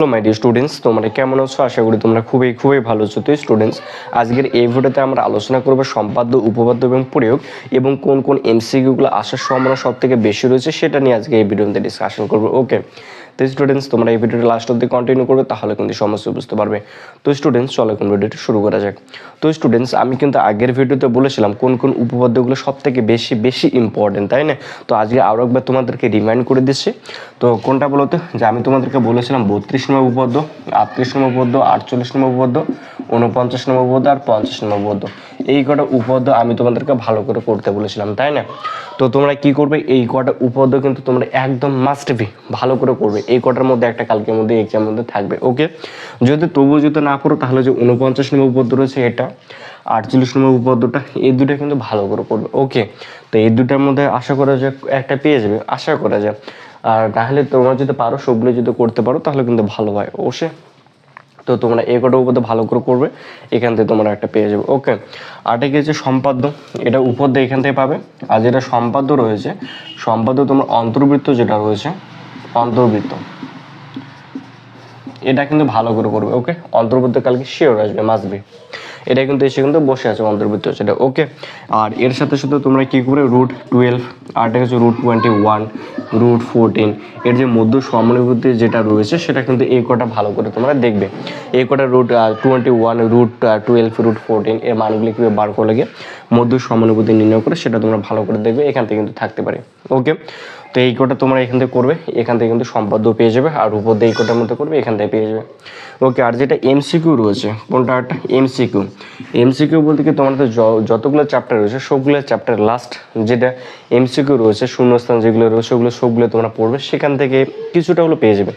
Hello my dear students, তোমরা কেমন আছো? আশা করি তোমরা খুবই ভালো আছো। তো স্টুডেন্টস, আজকের এই ভিডিওতে আমরা আলোচনা করব সম্পাদ্য, উপপাদ্য এবং প্রয়োগ এবং কোন কোন এমসিকিউগুলো আসার সম্ভাবনা সব থেকে বেশি রয়েছে সেটা নিয়ে আজকে এই ভিডিওতে ডিসকাশন করবো। ওকে, তো স্টুডেন্টস তোমরা এই ভিডিওটা লাস্ট অব্দি কন্টিনিউ করবে, তাহলে কিন্তু সমস্যা বুঝতে পারবে। তো স্টুডেন্টস চলো এখন ভিডিওটা শুরু করা যাক। তো স্টুডেন্টস, আমি কিন্তু আগের ভিডিওতে বলেছিলাম কোন কোন উপপাদ্যগুলো সব থেকে বেশি ইম্পর্টেন্ট, তাই না? তো আজকে আরও একবার তোমাদেরকে রিমাইন্ড করে দিচ্ছি। তো কোনটা বলতো, যে আমি তোমাদেরকে বলেছিলাম 32 নম্বর উপপাদ্য, 38 নম্বর উপপাদ্য, 48 নম্বর উপপাদ্য, 49 নম্বর উপপাদ্য আর 50 নম্বর উপপাদ্য। এই কটা উপপাদ্য আমি তোমাদেরকে ভালো করে করতে বলেছিলাম, তাই না? তো তোমরা কি করবে, এই কটা উপপাদ্য কিন্তু তোমরা একদম মাস্ট বি ভালো করে করবে। এই কটার মধ্যে একটা কালকের মধ্যে এক্সামের মধ্যে থাকবে। ওকে, যদি তবুও যদি না করো তাহলে যে 49 নম্বর উপপাদ্য রয়েছে এটা, 48 নম্বর উপপাদ্যটা, এই দুটো কিন্তু ভালো করে করবে। ওকে, তো এই দুটার মধ্যে আশা করা যায় একটা পেয়ে যাবে, আশা করা যায়। আর তাহলে তোমরা যদি পারো সবগুলো যদি করতে পারো তাহলে কিন্তু ভালো হয় অবশ্যই। তো তোমরা এই কটা উপপাদ্য ভালো করে করবে, এখান থেকে তোমরা একটা পেয়ে যাবে। ওকে, আর এটা হচ্ছে সম্পাদ্য, এটা উপপাদ্য এখান থেকে পাবে। আর যেটা সম্পাদ্য রয়েছে, সম্পাদ্য তোমার অন্তর্বৃত্ত যেটা রয়েছে, অন্তর্বৃত্ত এটা কিন্তু ভালো করে করবে। ওকে, অন্তর্বৃত্ত কালকে শিওর আসবে, মাস্ট বি। এটা কিন্তু এসে কিন্তু বসে আছে অন্তর্বৃত্ত সেটা। ওকে, আর এর সাথে সাথে তোমরা কি করে √12, আরটা হচ্ছে √21, √14, এর যে মধ্য সমানুভূতি যেটা রয়েছে সেটা কিন্তু এই কটা ভালো করে তোমরা দেখবে। এই কটা √21, √12, √14 এর মানগুলি কীভাবে বার করে লাগে মধ্য সমানুভূতি নির্ণয় করে সেটা তোমরা ভালো করে দেখবে, এখান থেকে কিন্তু থাকতে পারে। ওকে, তো এই কটা তোমরা এখান থেকে করবে, এখান থেকে কিন্তু সম্পাদ্য পেয়ে যাবে, আর উপপাদ্য এই কটার মধ্যে করবে, এখান থেকে পেয়ে যাবে। ওকে, আর যেটা এমসিকিউ রয়েছে, কোনটা একটা এমসিকিউ বলতে কি তোমাদের যতগুলো চ্যাপ্টার রয়েছে সবগুলো চ্যাপ্টার লাস্ট যেটা এমসিকিউ রয়েছে, শূন্যস্থান যেগুলো রয়েছে ওগুলো সবগুলো তোমরা পড়বে, সেখান থেকে কিছুটা হলো পেয়ে যাবে।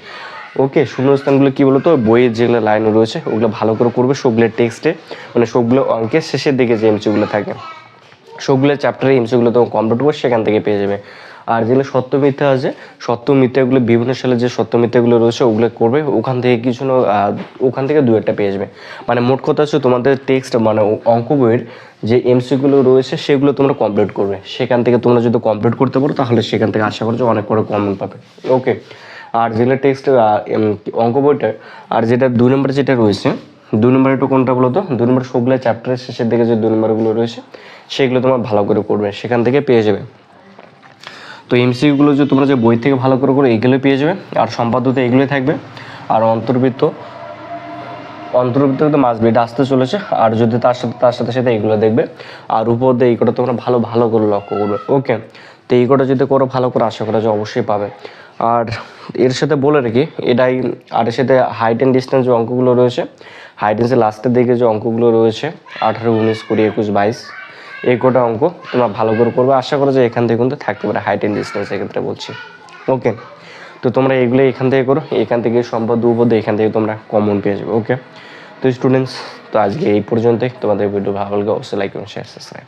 ওকে, শূন্যস্থানগুলো কী বলতো, বইয়ের যেগুলো লাইন রয়েছে ওগুলো ভালো করে করবে, সবগুলো টেক্সটে মানে সবগুলো অঙ্কের শেষের দিকে যে এমসিকিউগুলো থাকে সবগুলো চ্যাপ্টারে এমসিকিউগুলো তোমার কমপ্লিট করবে, সেখান থেকে পেয়ে যাবে। আর যেগুলো সত্য মিথ্যা আছে, সত্য মিথ্যাগুলো বিভিন্ন সালে যে সত্য মিথ্যাগুলো রয়েছে ওগুলো করবে, ওখান থেকে কিছু না ওখান থেকে 2-1টা পেয়ে যাবে। মানে মোট কথা হচ্ছে তোমাদের টেক্সট মানে অঙ্ক বইয়ের যে এমসিকিউগুলো রয়েছে সেগুলো তোমরা কমপ্লিট করবে, সেখান থেকে তোমরা যদি কমপ্লিট করতে পারো তাহলে সেখান থেকে আশা করছো অনেক বড় কমন পাবে। ওকে, আর যেগুলো টেক্সট অঙ্ক বইটা, আর যেটা 2 নম্বর যেটা রয়েছে, 2 নম্বর একটু কোনটা বলো তো, 2 নম্বর সবগুলো চ্যাপ্টারের শেষের দিকে যে 2 নম্বরগুলো রয়েছে সেগুলো তোমরা ভালো করে করবে, সেখান থেকে পেয়ে যাবে। তো এমসিকিউগুলো যে তোমরা যে বই থেকে ভালো করে এইগুলো পেয়ে যাবে, আর সম্পাদ্যতে এগুলোই থাকবে। আর অন্তর্বৃত্ত কিন্তু মাস্ট বি, এটা আসতে চলেছে। আর যদি তার সাথে এগুলো দেখবে, আর উপপাদ্য এই কটা তোমরা ভালো করে লক্ষ্য করবে। ওকে, তো এই কটা যদি করো ভালো করে, আশা করা যায় অবশ্যই পাবে। আর এর সাথে বলে রাখি এটাই, আর এর সাথে হাইট অ্যান্ড ডিস্টেন্স যে অঙ্কগুলো রয়েছে, হাইট অ্যান্ডের লাস্টের দিকে যে অঙ্কগুলো রয়েছে 18, 19, 20, 21, 22, এই কটা অঙ্ক তোমরা ভালো করে করবে, আশা করো যে এখান থেকে কিন্তু থাকতে পারে হাইট অ্যান্ড ডিস্টেন্স এক্ষেত্রে বলছি। ওকে, তো তোমরা এগুলো এখান থেকে করো, এখান থেকে সম্পাদ্য উপপাদ্য এখান থেকে তোমরা কমন পেয়ে যাবে। ওকে, তো স্টুডেন্টস, তো আজকে এই পর্যন্তই। তোমাদের ভিডিও ভালো লাগলে অবশ্যই লাইক এবং শেয়ার সাবস্ক্রাইব।